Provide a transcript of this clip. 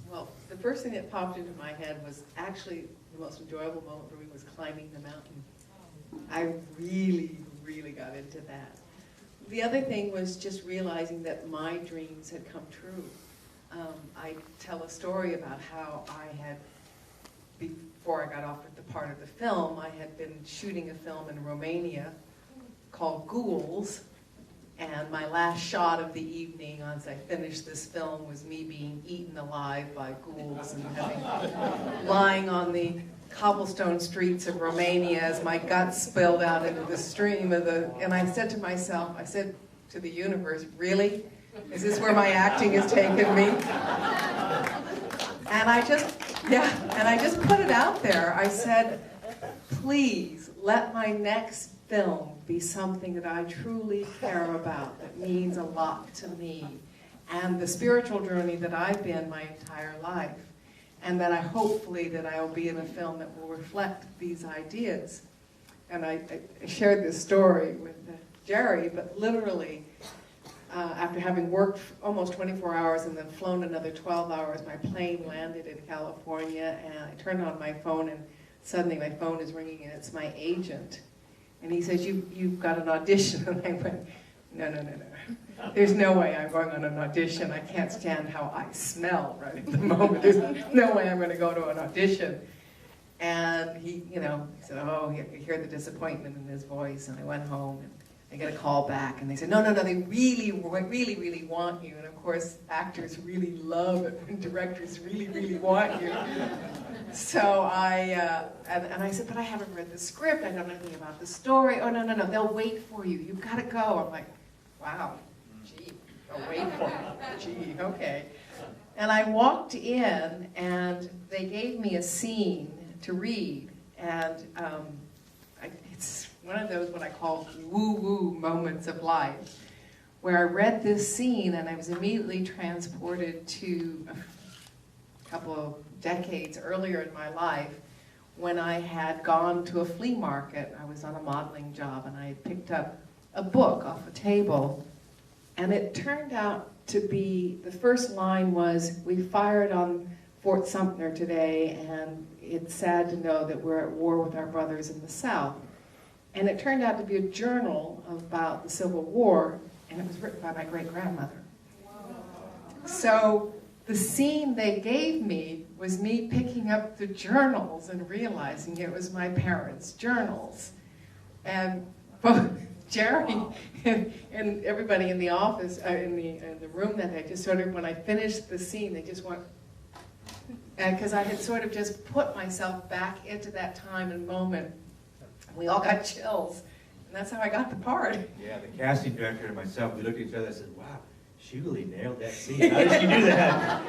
Well, the first thing that popped into my head was actually the most enjoyable moment for me was climbing the mountain. I really, really got into that. The other thing was just realizing that my dreams had come true. I tell a story about how I had, before I got offered the part of the film, I had been shooting a film in Romania called Ghouls, and my last shot of the evening as I finished this film was me being eaten alive by ghouls and lying on the cobblestone streets of Romania as my guts spilled out into the stream of and I said to myself, I said to the universe, really? Is this where my acting has taken me? And I just put it out there. I said, please let my next film be something that I truly care about, that means a lot to me, and the spiritual journey that I've been my entire life, and that hopefully that I will be in a film that will reflect these ideas. And I shared this story with Jerry, but literally, after having worked almost 24 hours and then flown another 12 hours, my plane landed in California, and I turned on my phone, and suddenly my phone is ringing, and it's my agent. And he says, you've got an audition. And I went, no. There's no way I'm going on an audition. I can't stand how I smell right at the moment. There's no way I'm going to go to an audition. And he said, oh, you hear the disappointment in his voice. And I went home, and I get a call back, and they said, no, they really want you. And of course, actors really love it when directors really want you. So and I said, but I haven't read the script, I don't know anything about the story. Oh, no, they'll wait for you. You've got to go. I'm like, wow, gee, they'll wait for me. Gee, okay. And I walked in, and they gave me a scene to read, and it's one of those what I call woo-woo moments of life, where I read this scene, and I was immediately transported to a couple of decades earlier in my life when I had gone to a flea market. I was on a modeling job, and I had picked up a book off a table, and it turned out to be, the first line was, we fired on Fort Sumter today, and it's sad to know that we're at war with our brothers in the South. And it turned out to be a journal about the Civil War, and it was written by my great-grandmother. So the scene they gave me was me picking up the journals and realizing it was my parents' journals. And both Jerry and everybody in the office, in the room that day, just sort of, when I finished the scene, they just went, because I had sort of just put myself back into that time and moment. We all got chills, and that's how I got the part. Yeah, the casting director and myself, we looked at each other and said, wow, she really nailed that scene. How did she do that?